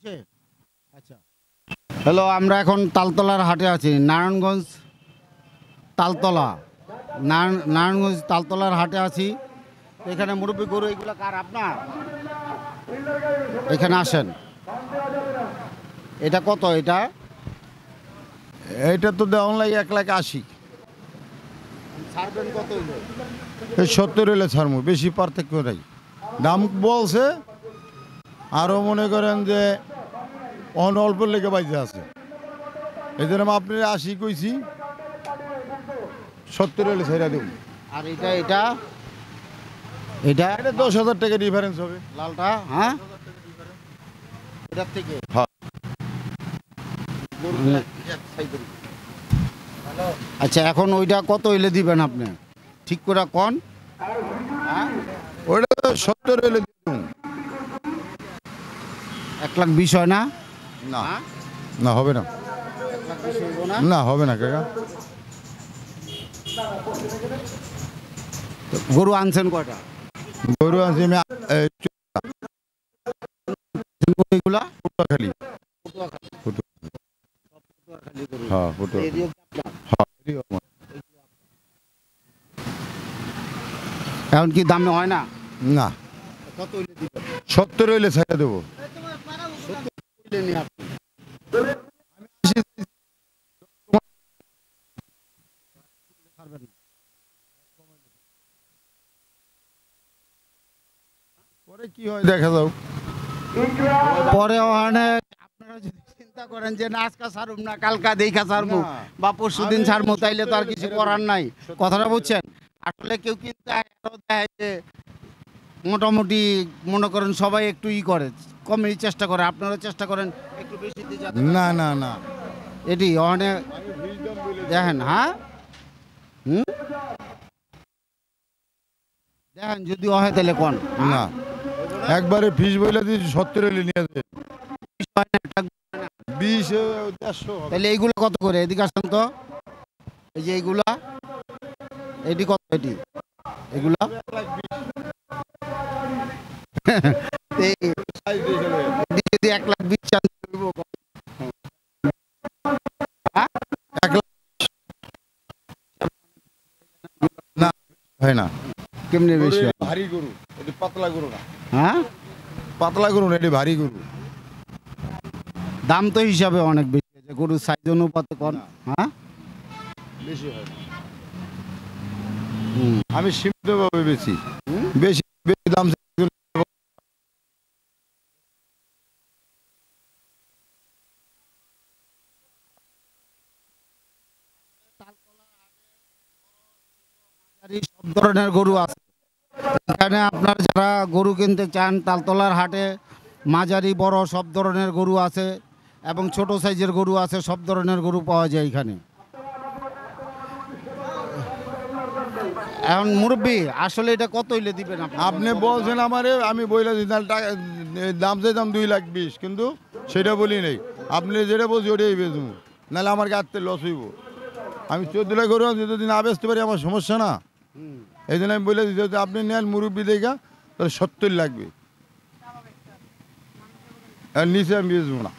হয়েছে? আচ্ছা, হ্যালো, আমরা এখন তালতলার হাটে আছি। নারায়ণগঞ্জ তালতলা, নারায়ণগঞ্জ তালতলার হাটে আছি। তো এখানে মুরব্বী গরু এগুলো কার, আপনার? এখানে আসেন। এটা কত? এটা এইটা তো দেওয়া লাগে 1,80,000। ছাড়বেন কত হইলো? এই 70 হলে ছাড়মু, বেশি পার্থক্য নাই। দাম বলছে, আরও মনে করেন যে অল্প লেগে বাইজে আছে, এই জন্য আপনি 80 কইছি, 70 হলে ছেড়ে দেব। আর এটা এটা এটা এটা 10,000 টাকা ডিফারেন্স হবে লালটা, হ্যাঁ, এটার থেকে। হ্যাঁ। আচ্ছা, এখন ওইটা কত হইলে দিবেন আপনি? ঠিক করে কোন? ওইটা 70 হলে দেব। 1,20,000 হয় না? না, না হবে না, 1,20,000 হইব না? না হবে না কাকা। তো গরু আনছেন কয়টা? গরু আছে আমি এগুলা খালি হ্যাঁ এখন কি দামে হয় না? না, কত হইলে দিবেন? 70 হইলে ছেড়ে দেবো। হইলে নি আপনি। পরে কি হয় দেখা যাও। পরে ওখানে আপনারা যদি চিন্তা করেন যে না আজকে ছাড়ুম না, কালকা দেখা ছাড়বো না। বা পরশুদিন ছাড়বো, তাইলে তো আর কিছু করার নাই। কথাটা বুঝছেন? আসলে কেউ কিন্তু এটাও দেয় যে মোটামুটি মনে করেন সবাই একটু করে, কমেরই চেষ্টা করে, আপনারা চেষ্টা করেন একটু বেশি দিয়ে যাতে। না না না, এটি ওখানে দেখেন, হ্যাঁ, দেখেন যদি হয় তাহলে কোন না একবারে ফিস বইলে দিয়েছি 70 হইলে নিয়ে যাবে। 20 150 হবে। তাহলে এইগুলো কত করে? এদিকে আসেন তো। এই যে এইগুলা, এটি কত? এটি এগুলা এই এটি যদি 1,20,000 চান করবো, হ্যাঁ? 1 লাখ না হয় না। কেমনে বেশি হয়? ভারী গরু, এটি পাতলা গরু না। হ্যাঁ, পাতলা গরু না, এটি ভারী গরু। দাম তো হিসাবে অনেক বেশি আছে, গরুর সাইজ অনুপাতে কম। হ্যাঁ, বেশি হয় না। হুম। আমি সীমিতভাবে বেশি বেশি বেশি দাম সব ধরনের গরু আছে এখানে। আপনার যারা গরু কিনতে চান, তালতলার হাটে মাঝারি বড় সব ধরনের গরু আছে এবং ছোট সাইজের গরু আছে, সব ধরনের গরু পাওয়া যায় এখানে। এখন মুরব্বী, আসলে এটা কত হইলে দিবেন আপনি? আপনি বলছেন আমারে, আমি বইলা দিই টাকা দাম চাইতাম 2,20,000, কিন্তু সেটা বলি নাই। আপনি যেটা বলছি ওটাই বেচবো, নাহলে আমার গাছতে লস হইব। আমি 14 লাখ গরু যদি না বেচতে পারি আমার সমস্যা না। এই জন্য আমি বলে দিচ্ছি, যদি আপনি নেন মুরব্বী দেখা তাহলে 70 লাগবে, আর নিচে আমি বেচবো না,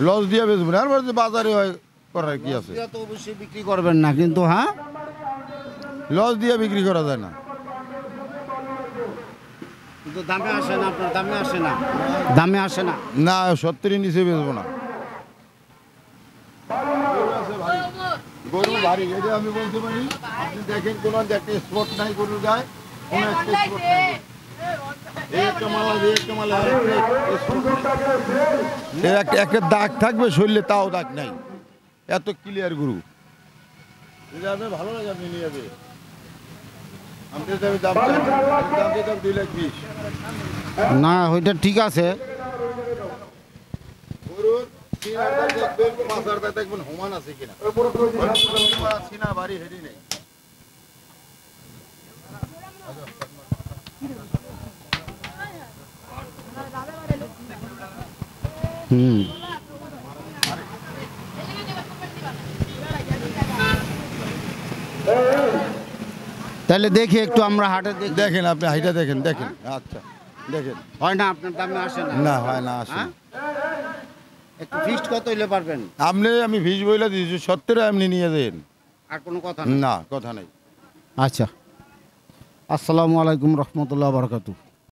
লস দিয়ে বেচবো না। আর বাজারে হয় করার কি আছে, তো অবশ্যই বিক্রি করবেন না, কিন্তু হ্যাঁ, লস দিয়ে বিক্রি করা যায় না। কিন্তু দামে আসে না, আপনার দামে আসে না, দামে আসে না। না 70 নিচে বেচবো না। গরু ভারী, এটা আমি বলতে পারি। আপনি দেখেন কোন একটা স্পট নাই গরু গায়ে, কোন একটা স্পট নাই। একটা দাগ থাকবে শরীরে, তাও দাগ নাই, এত ক্লিয়ার গরু। ভালো লাগে আপনি নিয়ে যাবে। আমি দাম 2,20,000। না, ওইটা ঠিক আছে। গরুর দেখবেন, মাথার দেখবেন সমান আছে কিনা, সিনা ভারী হেডি নেই। হুম, তাহলে দেখি একটু আমরা হাটে দেখি। দেখেন আপনি হাইটা দেখেন, দেখেন। আচ্ছা দেখেন, হয় না, আপনার দামে আসে না? না হয় না, আসে হ্যাঁ? না। একটু ফিক্সড কত হইলে পারবেন? আপনি আমি ভিজ বইলা দিয়েছি 70 আপনি নিয়ে দেন। আর কোনো কথা নেই? না কথা নাই। আচ্ছা, আসসালামু আলাইকুম রহমতুল্লাহ বারকাতু।